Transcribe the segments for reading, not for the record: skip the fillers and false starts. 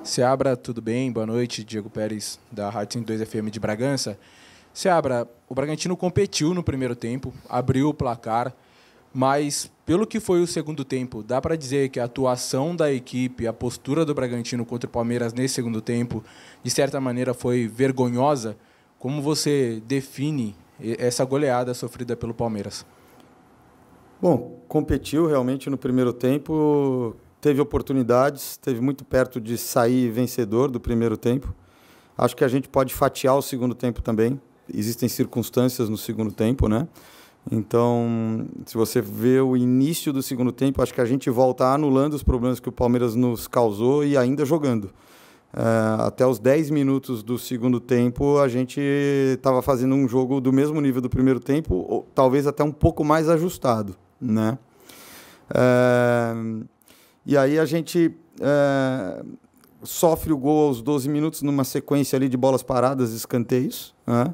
Seabra, tudo bem? Boa noite, Diego Pérez, da Rádio 102 FM de Bragança. Seabra, o Bragantino competiu no primeiro tempo, abriu o placar, mas pelo que foi o segundo tempo, dá para dizer que a atuação da equipe, a postura do Bragantino contra o Palmeiras nesse segundo tempo, de certa maneira foi vergonhosa? Como você define essa goleada sofrida pelo Palmeiras? Bom, competiu realmente no primeiro tempo, teve oportunidades, esteve muito perto de sair vencedor do primeiro tempo. Acho que a gente pode fatiar o segundo tempo também. Existem circunstâncias no segundo tempo, né? Então, se você vê o início do segundo tempo, acho que a gente volta anulando os problemas que o Palmeiras nos causou e ainda jogando. Até os 10 minutos do segundo tempo, a gente estava fazendo um jogo do mesmo nível do primeiro tempo, ou talvez até um pouco mais ajustado, né? E aí a gente sofre o gol aos 12 minutos numa sequência ali de bolas paradas, escanteios, né?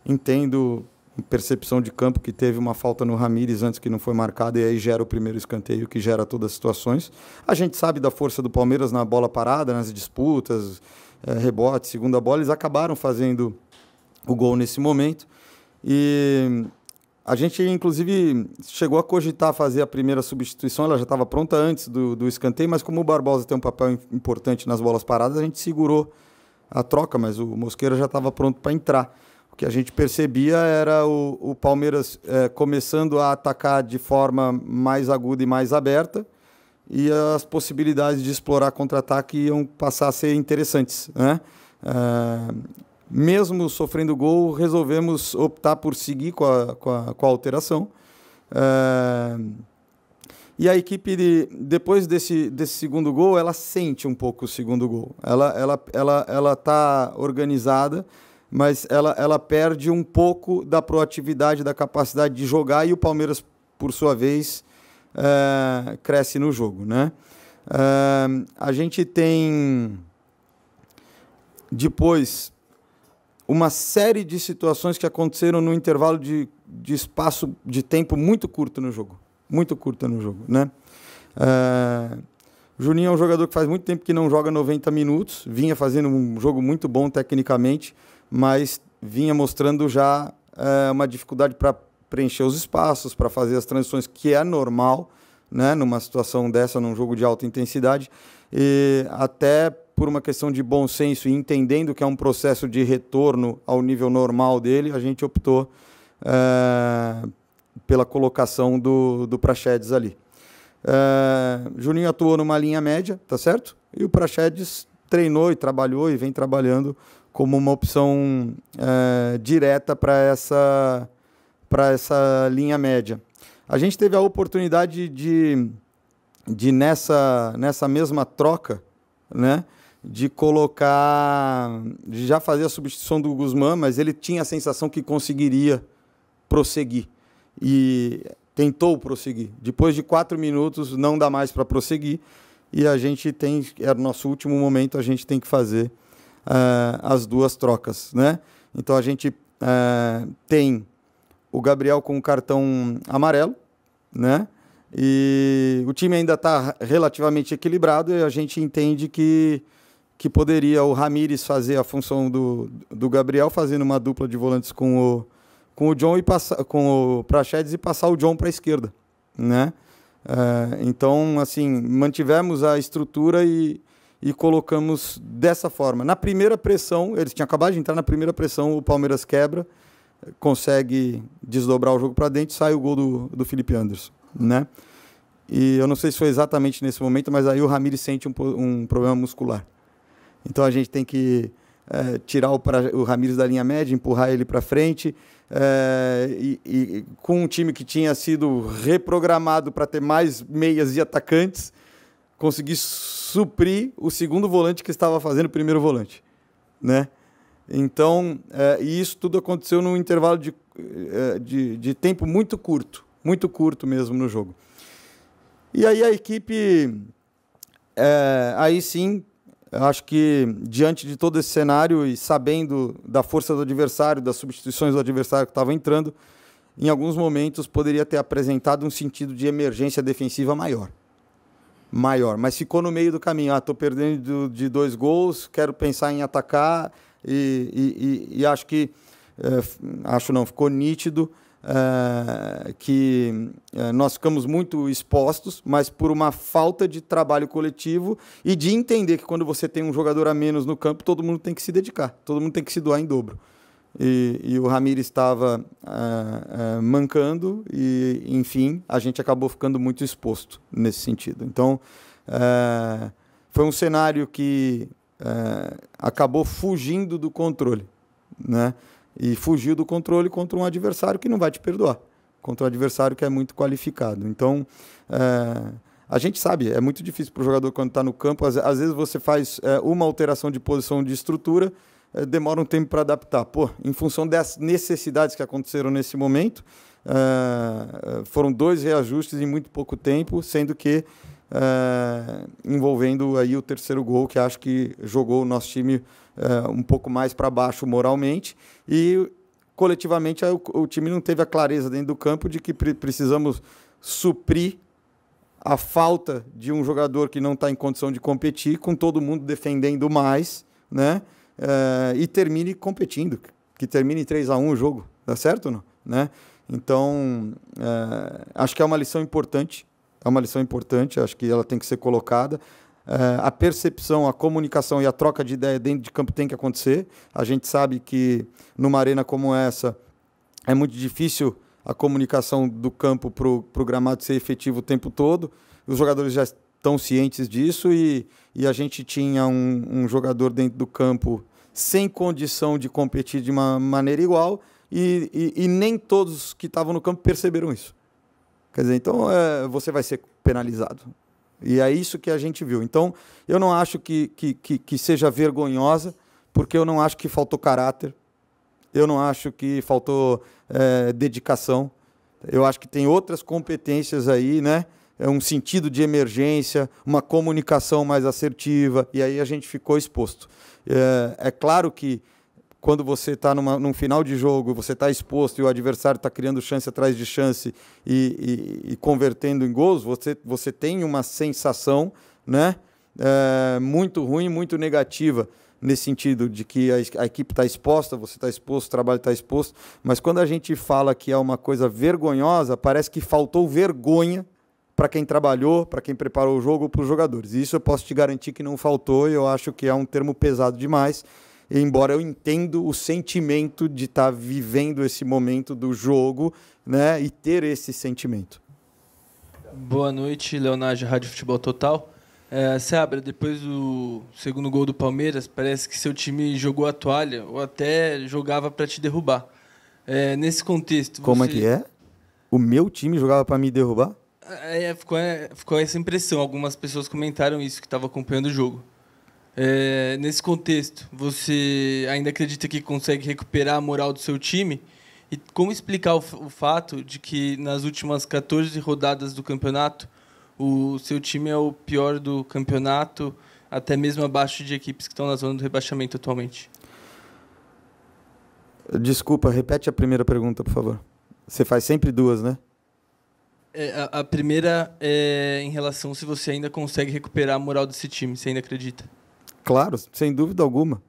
Entendo, em percepção de campo, que teve uma falta no Ramires antes que não foi marcada e aí gera o primeiro escanteio que gera todas as situações. A gente sabe da força do Palmeiras na bola parada, nas disputas, rebote, segunda bola, eles acabaram fazendo o gol nesse momento e a gente, inclusive, chegou a cogitar fazer a primeira substituição, ela já estava pronta antes do escanteio, mas como o Barbosa tem um papel importante nas bolas paradas, a gente segurou a troca, mas o Mosqueira já estava pronto para entrar. O que a gente percebia era o Palmeiras começando a atacar de forma mais aguda e mais aberta, e as possibilidades de explorar contra-ataque iam passar a ser interessantes, né? Mesmo sofrendo gol, resolvemos optar por seguir com a alteração. E a equipe, depois desse segundo gol, ela sente um pouco o segundo gol. Ela está organizada, mas ela perde um pouco da proatividade, da capacidade de jogar, e o Palmeiras, por sua vez, cresce no jogo, né? A gente tem, depois, uma série de situações que aconteceram no intervalo de espaço de tempo muito curto no jogo. Muito curta no jogo, né? Juninho é um jogador que faz muito tempo que não joga 90 minutos, vinha fazendo um jogo muito bom tecnicamente, mas vinha mostrando já uma dificuldade para preencher os espaços, para fazer as transições, que é normal, né, numa situação dessa, num jogo de alta intensidade, e até por uma questão de bom senso e entendendo que é um processo de retorno ao nível normal dele, a gente optou pela colocação do Praxedes ali. Juninho atuou numa linha média, tá certo? E o Praxedes treinou e trabalhou e vem trabalhando como uma opção direta para essa linha média. A gente teve a oportunidade de nessa mesma troca, né, de já fazer a substituição do Guzmán, mas ele tinha a sensação que conseguiria prosseguir e tentou prosseguir. Depois de 4 minutos não dá mais para prosseguir e a gente era o nosso último momento, a gente tem que fazer as duas trocas, né? Então a gente tem o Gabriel com o cartão amarelo, né? E o time ainda está relativamente equilibrado e a gente entende que poderia o Ramires fazer a função do Gabriel, fazendo uma dupla de volantes com o John e com o Praxedes e passar o John para a esquerda, né? Então, assim, mantivemos a estrutura e colocamos dessa forma. Na primeira pressão, eles tinham acabado de entrar na primeira pressão, o Palmeiras quebra, consegue desdobrar o jogo para dentro e sai o gol do Felipe Anderson, né? E eu não sei se foi exatamente nesse momento, mas aí o Ramires sente um problema muscular. Então a gente tem que tirar o Ramires da linha média, empurrar ele para frente, e com um time que tinha sido reprogramado para ter mais meias e atacantes, conseguir suprir o segundo volante que estava fazendo o primeiro volante, né? Então, e isso tudo aconteceu num intervalo de tempo muito curto mesmo no jogo. E aí a equipe, aí sim, acho que diante de todo esse cenário e sabendo da força do adversário, das substituições do adversário que estava entrando, em alguns momentos poderia ter apresentado um sentido de emergência defensiva maior. maior. Mas ficou no meio do caminho. Estou perdendo de 2 gols, quero pensar em atacar e acho que... acho não, ficou nítido que nós ficamos muito expostos, mas por uma falta de trabalho coletivo e de entender que quando você tem um jogador a menos no campo, todo mundo tem que se dedicar, todo mundo tem que se doar em dobro. E o Ramires estava mancando e, enfim, a gente acabou ficando muito exposto nesse sentido. Então, foi um cenário que acabou fugindo do controle, né? E fugiu do controle contra um adversário que não vai te perdoar, contra um adversário que é muito qualificado. Então, a gente sabe, é muito difícil para o jogador quando está no campo. Às vezes você faz uma alteração de posição de estrutura, demora um tempo para adaptar. Em função das necessidades que aconteceram nesse momento, foram 2 reajustes em muito pouco tempo, sendo que envolvendo aí o terceiro gol, que acho que jogou o nosso time um pouco mais para baixo moralmente, e coletivamente o time não teve a clareza dentro do campo de que precisamos suprir a falta de um jogador que não está em condição de competir, com todo mundo defendendo mais, né? E termine competindo, que termine 3-1 o jogo, dá certo ou não? Né? Então, acho que é uma lição importante. Acho que ela tem que ser colocada. A percepção, a comunicação e a troca de ideia dentro de campo tem que acontecer. A gente sabe que numa arena como essa é muito difícil a comunicação do campo para o gramado ser efetivo o tempo todo. Os jogadores já estão cientes disso e a gente tinha um jogador dentro do campo sem condição de competir de uma maneira igual e nem todos que estavam no campo perceberam isso. Quer dizer, então você vai ser penalizado. E é isso que a gente viu. Então, eu não acho que seja vergonhosa, porque eu não acho que faltou caráter, eu não acho que faltou dedicação. Eu acho que tem outras competências aí, né? Um sentido de emergência, uma comunicação mais assertiva, e aí a gente ficou exposto. É claro que quando você está num final de jogo, você está exposto e o adversário está criando chance atrás de chance e convertendo em gols, você tem uma sensação, né, muito ruim, muito negativa, nesse sentido de que a equipe está exposta, você está exposto, o trabalho está exposto, mas quando a gente fala que é uma coisa vergonhosa, parece que faltou vergonha para quem trabalhou, para quem preparou o jogo, para os jogadores. E isso eu posso te garantir que não faltou, e eu acho que é um termo pesado demais, embora eu entendo o sentimento de estar vivendo esse momento do jogo, né, e ter esse sentimento. Boa noite, Leonardo, Rádio Futebol Total. Seabra, depois do segundo gol do Palmeiras, parece que seu time jogou a toalha ou até jogava para te derrubar. Nesse contexto... Como é que é? O meu time jogava para me derrubar? Ficou essa impressão. Algumas pessoas comentaram isso, que estavam acompanhando o jogo. Nesse contexto, você ainda acredita que consegue recuperar a moral do seu time? E como explicar o fato de que nas últimas 14 rodadas do campeonato, o seu time é o pior do campeonato, até mesmo abaixo de equipes que estão na zona do rebaixamento atualmente? Desculpa, repete a primeira pergunta, por favor. Você faz sempre 2, né? A primeira é em relação se você ainda consegue recuperar a moral desse time, você ainda acredita? Claro, sem dúvida alguma.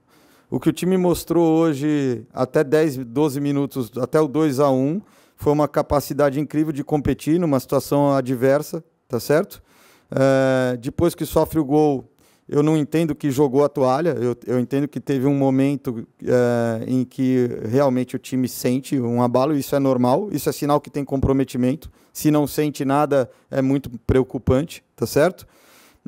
O que o time mostrou hoje, até 10, 12 minutos, até o 2-1, foi uma capacidade incrível de competir numa situação adversa, tá certo? Depois que sofre o gol, eu não entendo que jogou a toalha, eu entendo que teve um momento em que realmente o time sente um abalo, isso é normal, isso é sinal que tem comprometimento. Se não sente nada, é muito preocupante, tá certo?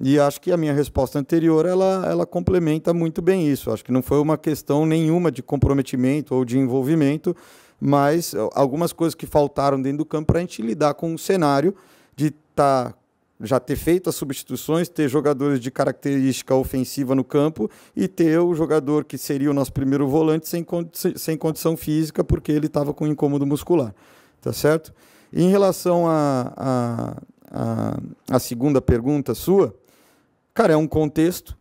E acho que a minha resposta anterior, ela complementa muito bem isso. Acho que não foi uma questão nenhuma de comprometimento ou de envolvimento, mas algumas coisas que faltaram dentro do campo para a gente lidar com um cenário de já ter feito as substituições, ter jogadores de característica ofensiva no campo e ter o jogador que seria o nosso primeiro volante sem condição física, porque ele estava com incômodo muscular. Tá certo? E em relação à segunda pergunta sua, cara, é um contexto.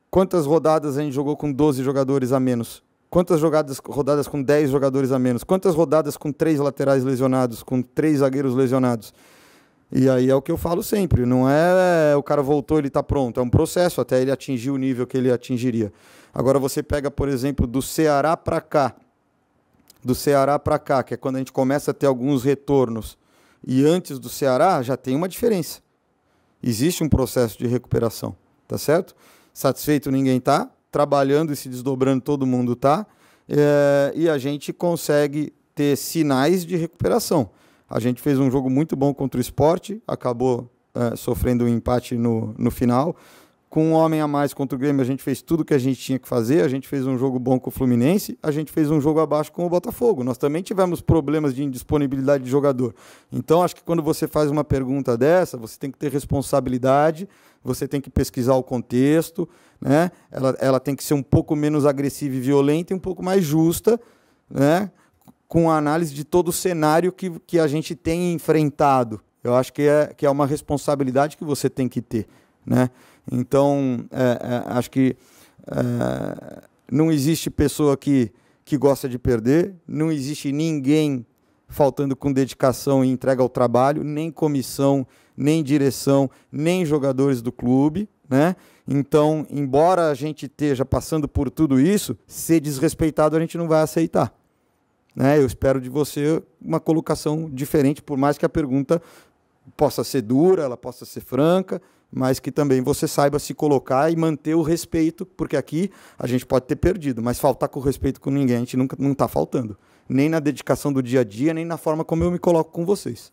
Quantas rodadas a gente jogou com 12 jogadores a menos? Quantas rodadas com 10 jogadores a menos? Quantas rodadas com 3 laterais lesionados, com 3 zagueiros lesionados? E aí é o que eu falo sempre, não é o cara voltou, ele está pronto, é um processo até ele atingir o nível que ele atingiria. Agora você pega, por exemplo, do Ceará para cá, que é quando a gente começa a ter alguns retornos, e antes do Ceará já tem uma diferença. Existe um processo de recuperação, tá certo? Satisfeito ninguém está, trabalhando e se desdobrando todo mundo está, e a gente consegue ter sinais de recuperação. A gente fez um jogo muito bom contra o Sport, acabou sofrendo um empate no final. Com um homem a mais contra o Grêmio, a gente fez tudo o que a gente tinha que fazer. A gente fez um jogo bom com o Fluminense, a gente fez um jogo abaixo com o Botafogo. Nós também tivemos problemas de indisponibilidade de jogador. Então, acho que quando você faz uma pergunta dessa, você tem que ter responsabilidade, você tem que pesquisar o contexto, né? Ela tem que ser um pouco menos agressiva e violenta e um pouco mais justa, né? Com a análise de todo o cenário que a gente tem enfrentado. Eu acho que é uma responsabilidade que você tem que ter, né? Então, acho que não existe pessoa que gosta de perder, não existe ninguém faltando com dedicação e entrega ao trabalho, nem comissão, nem direção, nem jogadores do clube, né? Então, embora a gente esteja passando por tudo isso, ser desrespeitado a gente não vai aceitar. Eu espero de você uma colocação diferente, por mais que a pergunta possa ser dura, ela possa ser franca, mas que também você saiba se colocar e manter o respeito, porque aqui a gente pode ter perdido, mas faltar com respeito com ninguém a gente nunca não está faltando, nem na dedicação do dia a dia, nem na forma como eu me coloco com vocês.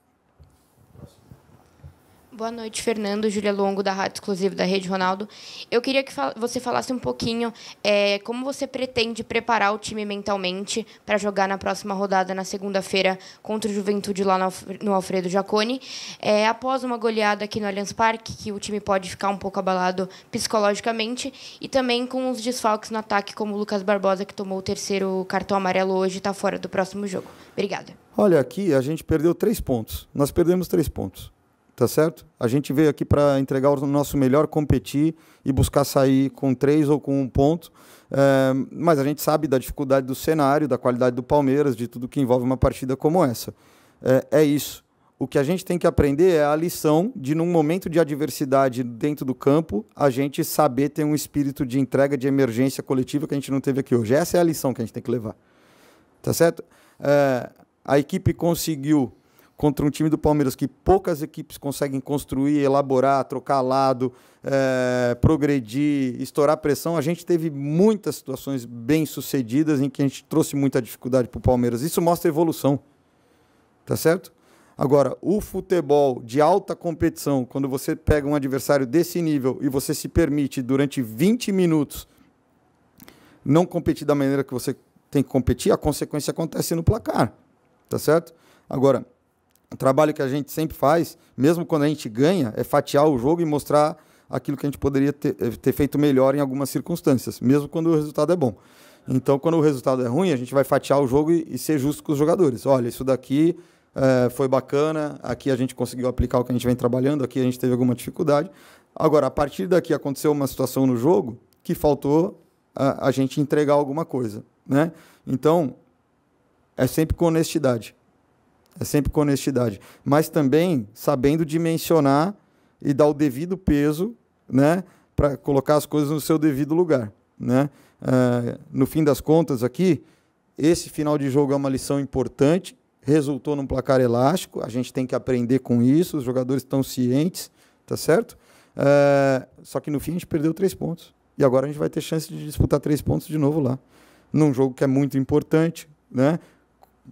Boa noite, Fernando. Júlia Longo, da Rádio Exclusiva da Rede Ronaldo. Eu queria que você falasse um pouquinho como você pretende preparar o time mentalmente para jogar na próxima rodada, na segunda-feira, contra o Juventude lá no Alfredo Jaconi. Após uma goleada aqui no Allianz Parque, que o time pode ficar um pouco abalado psicologicamente, e também com os desfalques no ataque, como o Lucas Barbosa, que tomou o 3º cartão amarelo hoje e está fora do próximo jogo. Obrigada. Olha, aqui a gente perdeu 3 pontos. Nós perdemos 3 pontos. Tá certo? A gente veio aqui para entregar o nosso melhor, competir e buscar sair com 3 ou com 1 ponto. Mas a gente sabe da dificuldade do cenário, da qualidade do Palmeiras, de tudo que envolve uma partida como essa. É isso. O que a gente tem que aprender é a lição de, num momento de adversidade dentro do campo, a gente saber ter um espírito de entrega, de emergência coletiva que a gente não teve aqui hoje. Essa é a lição que a gente tem que levar. Tá certo? A equipe conseguiu, contra um time do Palmeiras que poucas equipes conseguem construir, elaborar, trocar lado, progredir, estourar pressão. A gente teve muitas situações bem-sucedidas em que a gente trouxe muita dificuldade para o Palmeiras. Isso mostra evolução. Tá certo? Agora, o futebol de alta competição, quando você pega um adversário desse nível e você se permite, durante 20 minutos, não competir da maneira que você tem que competir, a consequência acontece no placar. Tá certo? Agora, o trabalho que a gente sempre faz, mesmo quando a gente ganha, é fatiar o jogo e mostrar aquilo que a gente poderia ter feito melhor em algumas circunstâncias, mesmo quando o resultado é bom. Então, quando o resultado é ruim, a gente vai fatiar o jogo e ser justo com os jogadores. Olha, isso daqui foi bacana, aqui a gente conseguiu aplicar o que a gente vem trabalhando, aqui a gente teve alguma dificuldade. Agora, a partir daqui aconteceu uma situação no jogo que faltou a gente entregar alguma coisa, né? Então, é sempre com honestidade. É sempre com honestidade, mas também sabendo dimensionar e dar o devido peso, né, para colocar as coisas no seu devido lugar, né? No fim das contas aqui, esse final de jogo é uma lição importante, resultou num placar elástico, a gente tem que aprender com isso, os jogadores estão cientes, tá certo? Só que no fim a gente perdeu 3 pontos, e agora a gente vai ter chance de disputar 3 pontos de novo lá, num jogo que é muito importante, né?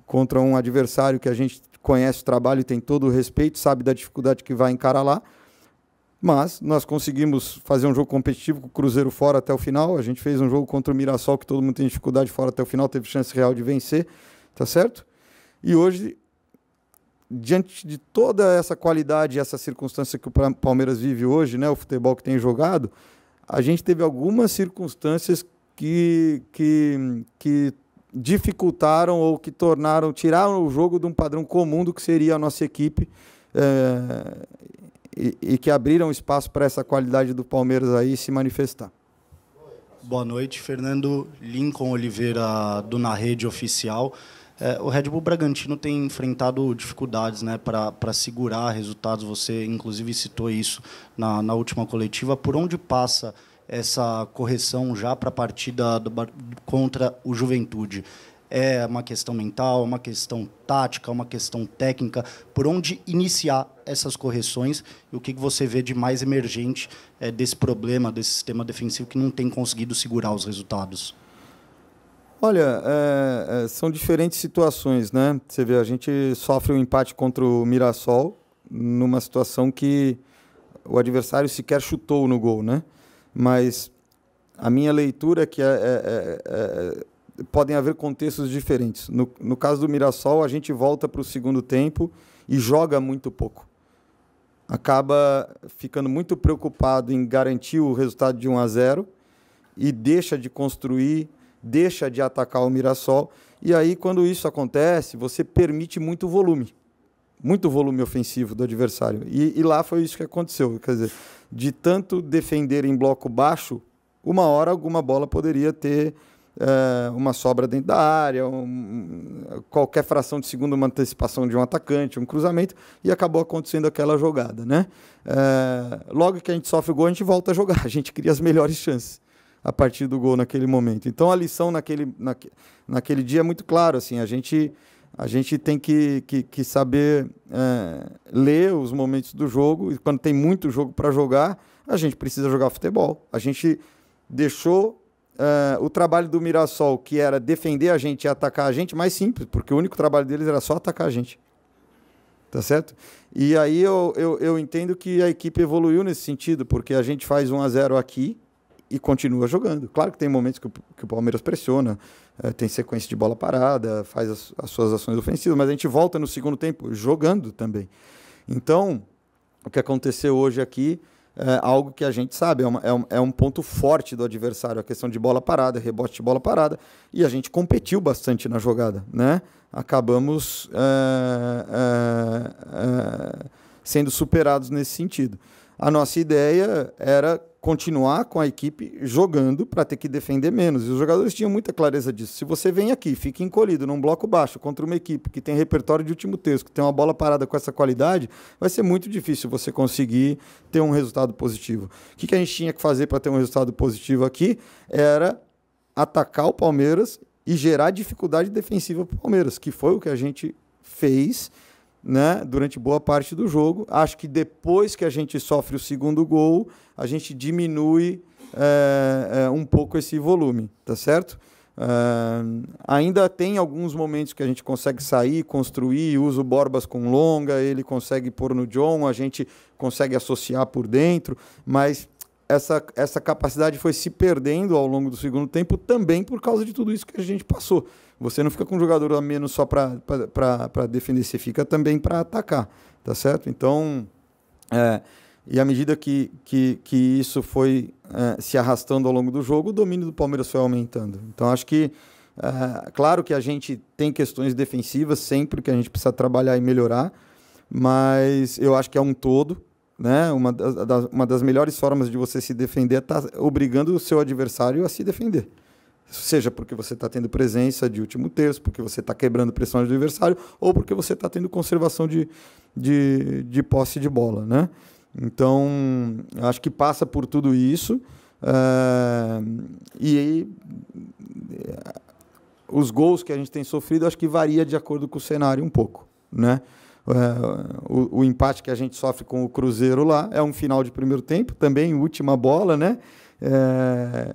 Contra um adversário que a gente conhece o trabalho e tem todo o respeito, sabe da dificuldade que vai encarar lá, mas nós conseguimos fazer um jogo competitivo com o Cruzeiro fora até o final, a gente fez um jogo contra o Mirassol que todo mundo tem dificuldade fora até o final, teve chance real de vencer, tá certo? E hoje, diante de toda essa qualidade e essa circunstância que o Palmeiras vive hoje, né, o futebol que tem jogado, a gente teve algumas circunstâncias que dificultaram ou que tiraram o jogo de um padrão comum do que seria a nossa equipe e que abriram espaço para essa qualidade do Palmeiras aí se manifestar. Boa noite, Fernando. Lincoln Oliveira, do Na Rede Oficial. O Red Bull Bragantino tem enfrentado dificuldades, né, para segurar resultados. Você, inclusive, citou isso na última coletiva. Por onde passa essa correção já para a partida contra o Juventude? É uma questão mental, uma questão tática, uma questão técnica? Por onde iniciar essas correções? E o que você vê de mais emergente desse problema, desse sistema defensivo que não tem conseguido segurar os resultados? Olha, são diferentes situações, né? Você vê, a gente sofre um empate contra o Mirassol numa situação que o adversário sequer chutou no gol, né? Mas a minha leitura é que podem haver contextos diferentes. No caso do Mirassol, a gente volta para o segundo tempo e joga muito pouco. Acaba ficando muito preocupado em garantir o resultado de 1-0 e deixa de construir, deixa de atacar o Mirassol. E aí, quando isso acontece, você permite muito volume ofensivo do adversário. E lá foi isso que aconteceu. Quer dizer, de tanto defender em bloco baixo, uma hora alguma bola poderia ter uma sobra dentro da área, qualquer fração de segundo, uma antecipação de um atacante, um cruzamento, e acabou acontecendo aquela jogada, né? Logo que a gente sofre o gol, a gente volta a jogar, a gente cria as melhores chances a partir do gol naquele momento. Então a lição naquele dia é muito claro, assim, a gente tem que saber ler os momentos do jogo, e quando tem muito jogo para jogar, a gente precisa jogar futebol. A gente deixou o trabalho do Mirassol, que era defender a gente e atacar a gente, mais simples, porque o único trabalho deles era só atacar a gente. Tá certo? E aí eu entendo que a equipe evoluiu nesse sentido, porque a gente faz 1-0 aqui e continua jogando. Claro que tem momentos que o Palmeiras pressiona, tem sequência de bola parada, faz as suas ações ofensivas, mas a gente volta no segundo tempo jogando também. Então, o que aconteceu hoje aqui é algo que a gente sabe, é um ponto forte do adversário, a questão de bola parada, rebote de bola parada, e a gente competiu bastante na jogada, né? Acabamos sendo superados nesse sentido. A nossa ideia era continuar com a equipe jogando para ter que defender menos. E os jogadores tinham muita clareza disso. Se você vem aqui, fica encolhido num bloco baixo contra uma equipe que tem repertório de último terço, que tem uma bola parada com essa qualidade, vai ser muito difícil você conseguir ter um resultado positivo. O que a gente tinha que fazer para ter um resultado positivo aqui era atacar o Palmeiras e gerar dificuldade defensiva para o Palmeiras, que foi o que a gente fez, né, durante boa parte do jogo. Acho que depois que a gente sofre o segundo gol, a gente diminui um pouco esse volume, tá certo? Ainda tem alguns momentos que a gente consegue sair, construir, usa o Borbas com longa, ele consegue pôr no John, a gente consegue associar por dentro, mas essa capacidade foi se perdendo ao longo do segundo tempo também por causa de tudo isso que a gente passou. Você não fica com um jogador a menos só para defender, você fica também para atacar, tá certo? Então, e à medida que isso foi se arrastando ao longo do jogo, o domínio do Palmeiras foi aumentando. Então, acho que, claro que a gente tem questões defensivas sempre que a gente precisa trabalhar e melhorar, mas eu acho que é um todo, né? Uma das melhores formas de você se defender é estar obrigando o seu adversário a se defender. Seja porque você está tendo presença de último terço, porque você está quebrando pressão do adversário, ou porque você está tendo conservação de posse de bola, né? Então, acho que passa por tudo isso. E os gols que a gente tem sofrido, acho que varia de acordo com o cenário um pouco, né? O empate que a gente sofre com o Cruzeiro lá é um final de primeiro tempo, também última bola, né?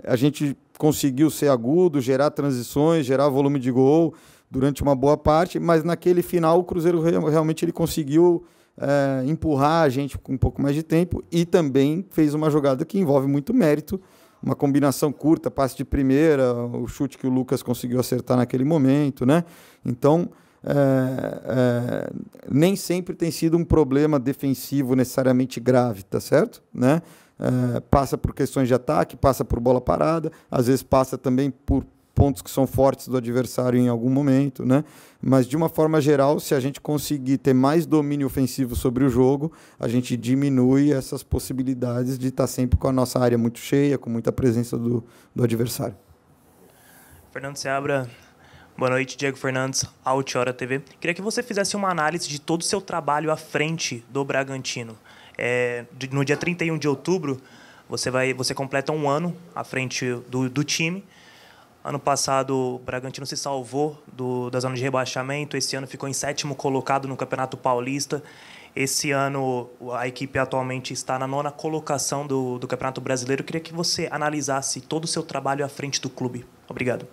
A gente conseguiu ser agudo, gerar transições, gerar volume de gol durante uma boa parte, mas naquele final o Cruzeiro realmente ele conseguiu empurrar a gente com um pouco mais de tempo e também fez uma jogada que envolve muito mérito, uma combinação curta, passe de primeira, o chute que o Lucas conseguiu acertar naquele momento, né? Então, nem sempre tem sido um problema defensivo necessariamente grave, tá certo? Né? Passa por questões de ataque, passa por bola parada, às vezes passa também por pontos que são fortes do adversário em algum momento, né? Mas de uma forma geral, se a gente conseguir ter mais domínio ofensivo sobre o jogo, a gente diminui essas possibilidades de estar sempre com a nossa área muito cheia, com muita presença do adversário. Fernando Seabra, Boa noite, Diego Fernandes, Altiora TV. Queria que você fizesse uma análise de todo o seu trabalho à frente do Bragantino. No dia 31 de outubro, você completa um ano à frente do time. Ano passado, o Bragantino se salvou da zona de rebaixamento. Esse ano ficou em 7º colocado no Campeonato Paulista. Esse ano, a equipe atualmente está na 9ª colocação do Campeonato Brasileiro. Eu queria que você analisasse todo o seu trabalho à frente do clube. Obrigado.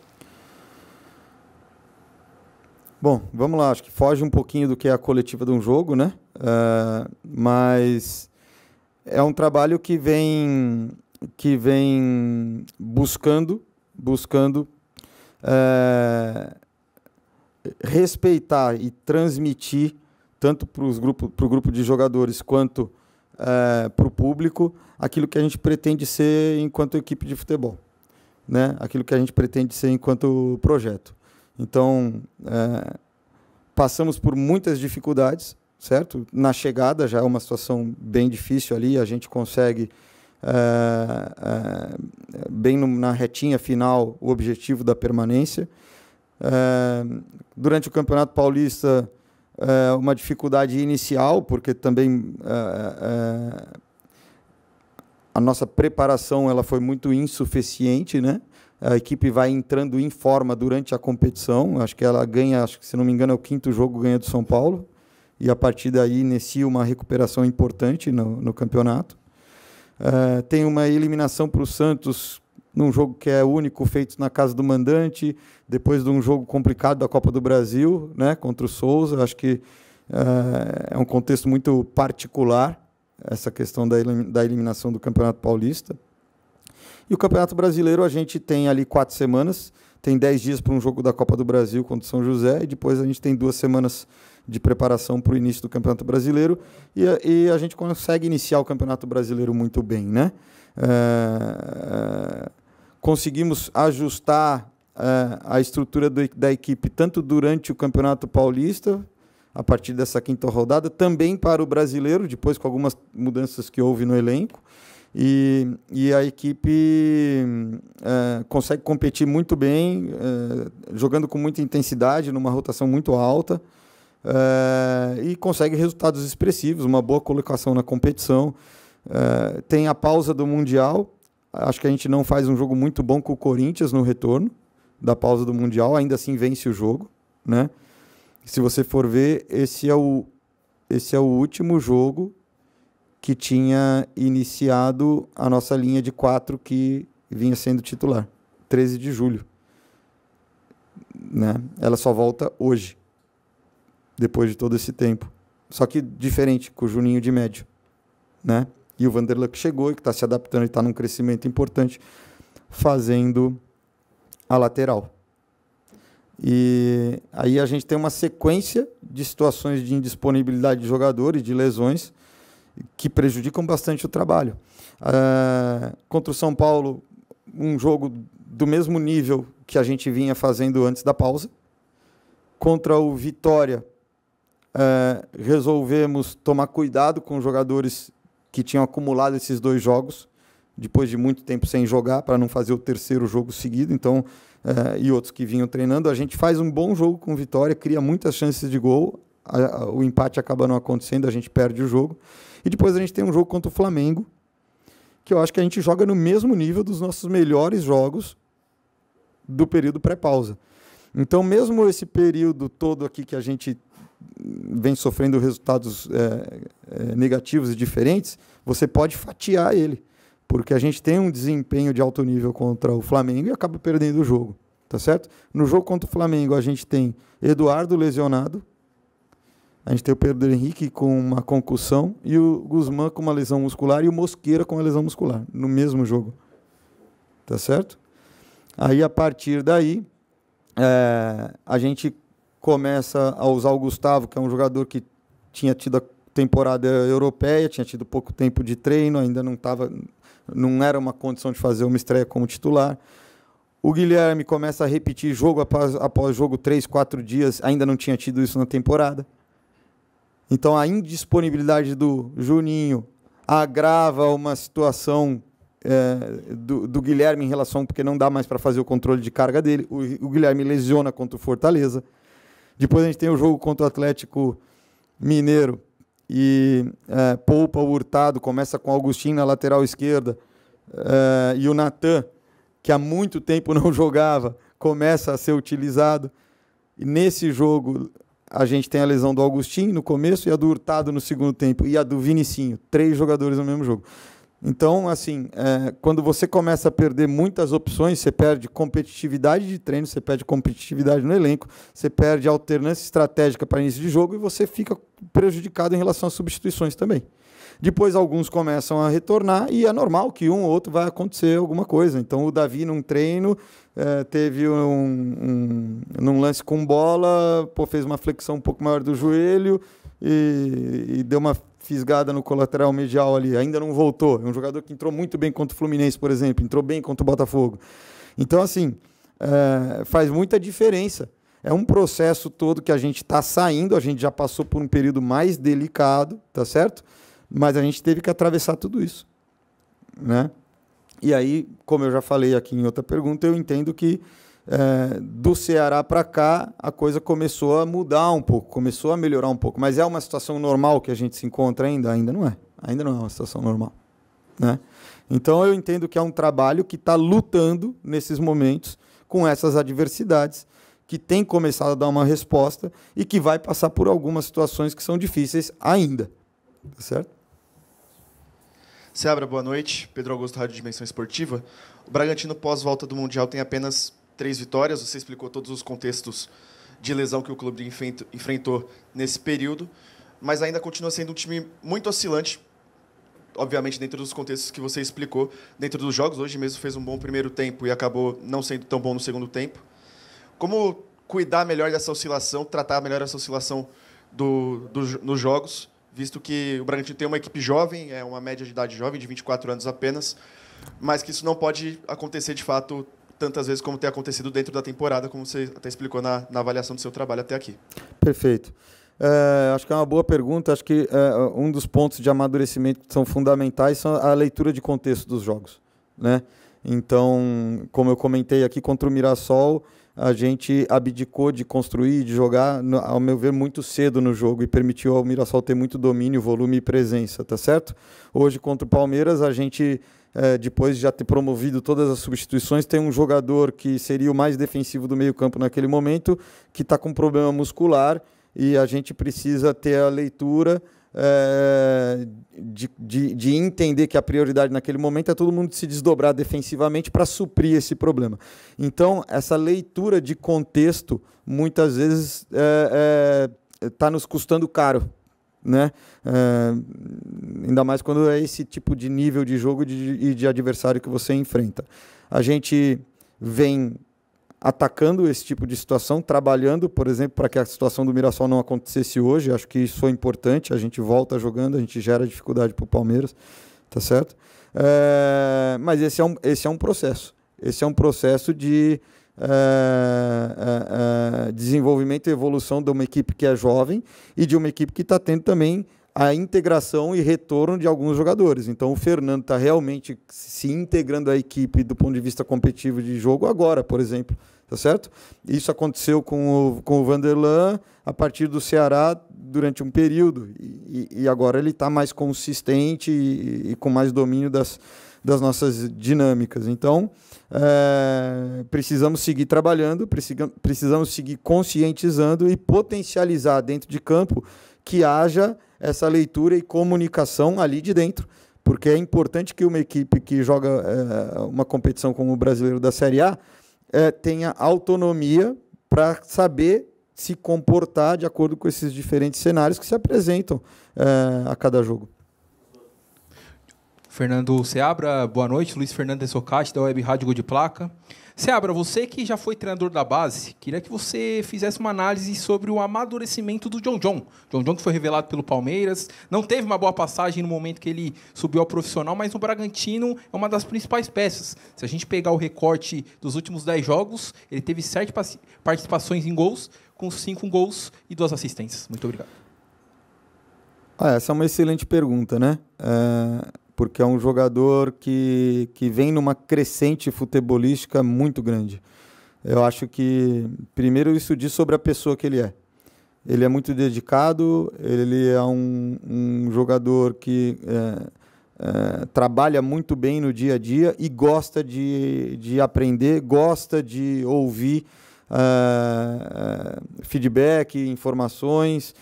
Bom, vamos lá. Acho que foge um pouquinho do que é a coletiva de um jogo, né? Mas é um trabalho que vem buscando respeitar e transmitir tanto para o grupo de jogadores quanto para o público aquilo que a gente pretende ser enquanto equipe de futebol, né? Aquilo que a gente pretende ser enquanto projeto. Então, passamos por muitas dificuldades, certo? Na chegada já é uma situação bem difícil ali, a gente consegue, bem na retinha final, o objetivo da permanência. Durante o Campeonato Paulista, uma dificuldade inicial, porque também a nossa preparação ela foi muito insuficiente, né? A equipe vai entrando em forma durante a competição. Acho que ela ganha, se não me engano, é o 5º jogo ganha do São Paulo. E a partir daí inicia uma recuperação importante no campeonato. Tem uma eliminação para o Santos num jogo que é único, feito na casa do mandante, depois de um jogo complicado da Copa do Brasil, né, contra o Souza. Acho que é um contexto muito particular, essa questão da eliminação do Campeonato Paulista. E o Campeonato Brasileiro, a gente tem ali 4 semanas, tem 10 dias para um jogo da Copa do Brasil contra o São José, e depois a gente tem 2 semanas de preparação para o início do Campeonato Brasileiro, e a gente consegue iniciar o Campeonato Brasileiro muito bem, né? Conseguimos ajustar a estrutura da equipe tanto durante o Campeonato Paulista, a partir dessa 5ª rodada, também para o Brasileiro, depois com algumas mudanças que houve no elenco, e a equipe consegue competir muito bem, jogando com muita intensidade, numa rotação muito alta, e consegue resultados expressivos, uma boa colocação na competição. Tem a pausa do Mundial. Acho que a gente não faz um jogo muito bom com o Corinthians no retorno da pausa do Mundial, ainda assim vence o jogo, né? Se você for ver, esse é o último jogo que tinha iniciado a nossa linha de 4 que vinha sendo titular, 13 de julho. Né? Ela só volta hoje, depois de todo esse tempo. Só que diferente, com o Juninho de médio, né? E o Vanderlan que chegou e que está se adaptando e está num crescimento importante, fazendo a lateral. E aí a gente tem uma sequência de situações de indisponibilidade de jogadores, de lesões, que prejudicam bastante o trabalho. Contra o São Paulo, um jogo do mesmo nível que a gente vinha fazendo antes da pausa. Contra o Vitória, resolvemos tomar cuidado com os jogadores que tinham acumulado esses 2 jogos, depois de muito tempo sem jogar, para não fazer o 3º jogo seguido, então, e outros que vinham treinando. A gente faz um bom jogo com Vitória, cria muitas chances de gol, o empate acaba não acontecendo, a gente perde o jogo. E depois a gente tem um jogo contra o Flamengo, que eu acho que a gente joga no mesmo nível dos nossos melhores jogos do período pré-pausa. Então, mesmo esse período todo aqui que a gente vem sofrendo resultados negativos e diferentes, você pode fatiar ele, porque a gente tem um desempenho de alto nível contra o Flamengo e acaba perdendo o jogo, tá certo? No jogo contra o Flamengo, a gente tem Eduardo lesionado, a gente tem o Pedro Henrique com uma concussão e o Guzmán com uma lesão muscular e o Mosqueira com uma lesão muscular, no mesmo jogo, tá certo? Aí, a partir daí, a gente começa a usar o Gustavo, que é um jogador que tinha tido a temporada europeia, tinha tido pouco tempo de treino, ainda não era uma condição de fazer uma estreia como titular. O Guilherme começa a repetir jogo após jogo, 3, 4 dias, ainda não tinha tido isso na temporada. Então, a indisponibilidade do Juninho agrava uma situação do Guilherme em relação, porque não dá mais para fazer o controle de carga dele. O Guilherme lesiona contra o Fortaleza. Depois a gente tem o jogo contra o Atlético Mineiro e poupa o Hurtado, começa com o Augustinho na lateral esquerda e o Natan, que há muito tempo não jogava, começa a ser utilizado. E nesse jogo a gente tem a lesão do Augustinho no começo e a do Hurtado no segundo tempo e a do Vinicinho, 3 jogadores no mesmo jogo. Então, assim, quando você começa a perder muitas opções, você perde competitividade de treino, você perde competitividade no elenco, você perde alternância estratégica para início de jogo e você fica prejudicado em relação às substituições também. Depois alguns começam a retornar e é normal que um ou outro vai acontecer alguma coisa. Então o Davi num treino teve num lance com bola, fez uma flexão um pouco maior do joelho e deu uma fisgada no colateral medial ali. Ainda não voltou. É um jogador que entrou muito bem contra o Fluminense, por exemplo. Entrou bem contra o Botafogo. Então, assim, faz muita diferença. É um processo todo que a gente está saindo. A gente já passou por um período mais delicado, tá certo? Mas a gente teve que atravessar tudo isso, né? E aí, como eu já falei aqui em outra pergunta, eu entendo que do Ceará para cá a coisa começou a mudar um pouco, começou a melhorar um pouco. Mas é uma situação normal que a gente se encontra ainda? Ainda não é. Ainda não é uma situação normal, né? Então eu entendo que é um trabalho que está lutando nesses momentos com essas adversidades, que tem começado a dar uma resposta e que vai passar por algumas situações que são difíceis ainda. Tá certo? Seabra, boa noite. Pedro Augusto, Rádio Dimensão Esportiva. O Bragantino, pós-volta do Mundial, tem apenas 3 vitórias. Você explicou todos os contextos de lesão que o clube enfrentou nesse período, mas ainda continua sendo um time muito oscilante, obviamente dentro dos contextos que você explicou, dentro dos jogos. Hoje mesmo fez um bom primeiro tempo e acabou não sendo tão bom no segundo tempo. Como cuidar melhor dessa oscilação, tratar melhor essa oscilação nos jogos, visto que o Bragantino tem uma equipe jovem, é uma média de idade jovem, de 24 anos apenas, mas que isso não pode acontecer, de fato, tantas vezes como tem acontecido dentro da temporada, como você até explicou na avaliação do seu trabalho até aqui. Perfeito. Acho que é uma boa pergunta. Acho que um dos pontos de amadurecimento que são fundamentais são a leitura de contexto dos jogos, né? Então, como eu comentei aqui, contra o Mirassol, a gente abdicou de construir, de jogar, ao meu ver, muito cedo no jogo e permitiu ao Mirassol ter muito domínio, volume e presença, tá certo? Hoje, contra o Palmeiras, a gente, depois de já ter promovido todas as substituições, tem um jogador que seria o mais defensivo do meio-campo naquele momento, que está com problema muscular e a gente precisa ter a leitura de entender que a prioridade naquele momento é todo mundo se desdobrar defensivamente para suprir esse problema. Então, essa leitura de contexto, muitas vezes, está nos custando caro, né? Ainda mais quando é esse tipo de nível de jogo e de adversário que você enfrenta. A gente vem atacando esse tipo de situação, trabalhando, por exemplo, para que a situação do Mirassol não acontecesse hoje. Acho que isso foi importante. A gente volta jogando, a gente gera dificuldade para o Palmeiras, tá certo? Mas esse é um processo. Esse é um processo de desenvolvimento e evolução de uma equipe que é jovem e de uma equipe que está tendo também a integração e retorno de alguns jogadores. Então, o Fernando está realmente se integrando à equipe do ponto de vista competitivo de jogo agora, por exemplo. Tá certo? Isso aconteceu com o Vanderlan a partir do Ceará durante um período. E agora ele está mais consistente e com mais domínio das nossas dinâmicas. Então, precisamos seguir trabalhando, precisamos seguir conscientizando e potencializar dentro de campo que haja essa leitura e comunicação ali de dentro, porque é importante que uma equipe que joga uma competição como o Brasileiro da Série A tenha autonomia para saber se comportar de acordo com esses diferentes cenários que se apresentam a cada jogo. Fernando Seabra, boa noite. Luiz Fernando de Socati, da Web Rádio Gol de Placa. Seabra, você que já foi treinador da base, queria que você fizesse uma análise sobre o amadurecimento do John John. John John que foi revelado pelo Palmeiras, não teve uma boa passagem no momento que ele subiu ao profissional, mas no Bragantino é uma das principais peças. Se a gente pegar o recorte dos últimos 10 jogos, ele teve 7 participações em gols, com 5 gols e 2 assistências. Muito obrigado. Essa é uma excelente pergunta, né? porque é um jogador que vem numa crescente futebolística muito grande. Eu acho que, primeiro, isso diz sobre a pessoa que ele é. Ele é muito dedicado, ele é um jogador que trabalha muito bem no dia a dia e gosta de aprender, gosta de ouvir feedback, informações,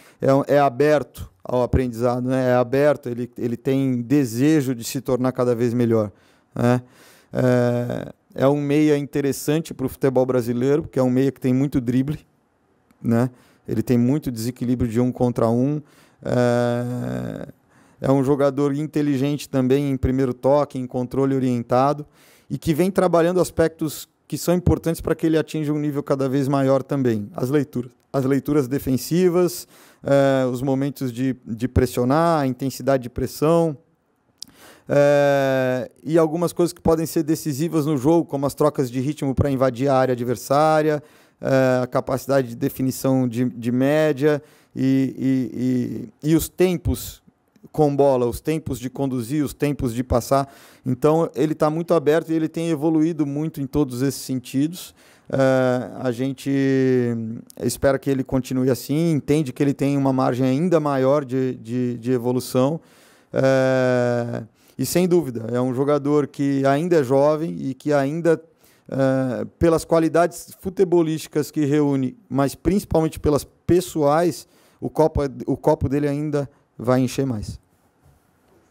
é aberto ao aprendizado, né? É aberto, ele tem desejo de se tornar cada vez melhor, né? É um meia interessante para o futebol brasileiro, porque é um meia que tem muito drible, né? Ele tem muito desequilíbrio de 1 contra 1. É um jogador inteligente também em primeiro toque, em controle orientado, e que vem trabalhando aspectos que são importantes para que ele atinja um nível cada vez maior também. As leituras defensivas, os momentos de pressionar, a intensidade de pressão, e algumas coisas que podem ser decisivas no jogo, como as trocas de ritmo para invadir a área adversária, a capacidade de definição de média e os tempos com bola, os tempos de conduzir, os tempos de passar. Então, ele está muito aberto e ele tem evoluído muito em todos esses sentidos. A gente espera que ele continue assim, entende que ele tem uma margem ainda maior de evolução. E, sem dúvida, é um jogador que ainda é jovem e que ainda, pelas qualidades futebolísticas que reúne, mas principalmente pelas pessoais, o copo dele ainda vai encher mais.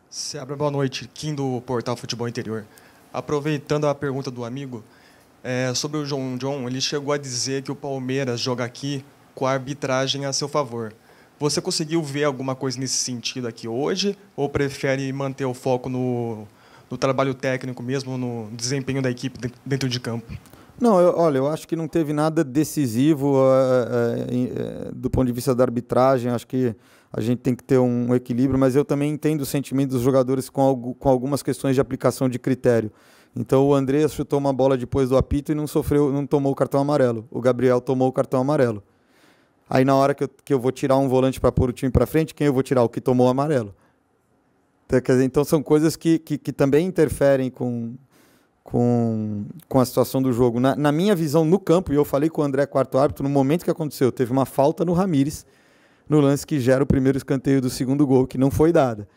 Seabra, boa noite. Kim do Portal Futebol Interior. Aproveitando a pergunta do amigo, sobre o John John, ele chegou a dizer que o Palmeiras joga aqui com a arbitragem a seu favor. Você conseguiu ver alguma coisa nesse sentido aqui hoje, ou prefere manter o foco no trabalho técnico mesmo, no desempenho da equipe dentro de campo? Não, eu acho que não teve nada decisivo do ponto de vista da arbitragem. Acho que a gente tem que ter um equilíbrio, mas eu também entendo o sentimento dos jogadores com algumas questões de aplicação de critério. Então, o Andreas chutou uma bola depois do apito e não tomou o cartão amarelo. O Gabriel tomou o cartão amarelo. Aí, na hora que eu vou tirar um volante para pôr o time para frente, quem eu vou tirar? O que tomou o amarelo. Então, são coisas que também interferem com a situação do jogo. Na minha visão, no campo, e eu falei com o André, quarto árbitro, no momento que aconteceu, teve uma falta no Ramires, no lance que gera o primeiro escanteio do segundo gol, que não foi dada,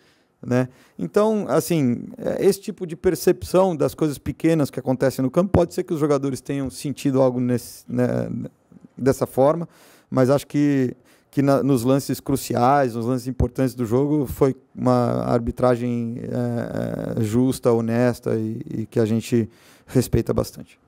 né? Então, assim, esse tipo de percepção das coisas pequenas que acontecem no campo, pode ser que os jogadores tenham sentido algo dessa forma, mas acho que nos lances cruciais, nos lances importantes do jogo, foi uma arbitragem justa, honesta e que a gente respeita bastante.